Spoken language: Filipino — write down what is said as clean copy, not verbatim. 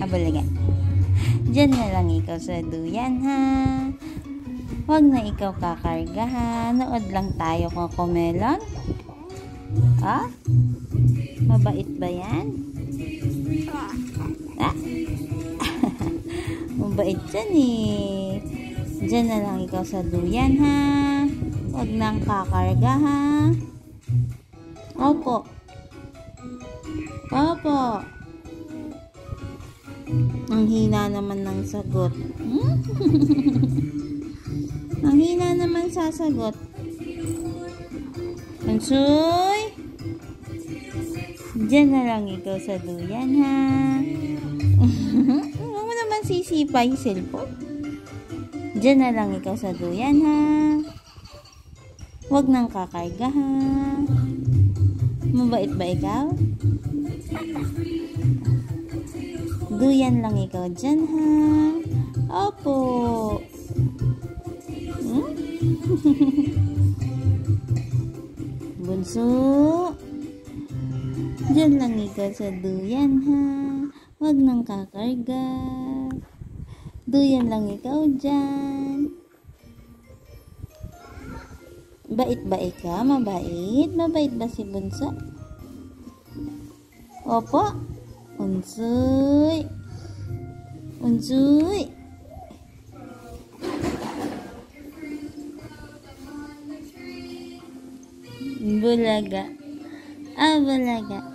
Abalaga. Diyan na lang ikaw sa duyan, ha? Huwag na ikaw kakarga, ha? Nood lang tayo Cocomelon. Ha? Mabait ba yan? Ah? Mabait dyan eh. Diyan na lang ikaw sa duyan, ha? Huwag nang kakarga, ha? Opo. Opo. Ang hina naman ng sagot. Ang hina naman sasagot. Bunsoy, diyan na lang ikaw sa duyan, ha? Huwag mo naman sisipa yung cellphone. Diyan na lang ikaw sa duyan, ha? Huwag nang kakarga, ha? Mabait ba ikaw? Duyan lang ikaw dyan, ha? Opo. Bunso, dyan lang ikaw sa duyan, ha? Huwag nang kakarga. Duyan lang ikaw dyan. Bait ba ikaw? Mabait? Mabait ba si Bunso? Opo. Unsoy. Unsoy. Bulaga. Ah, bulaga.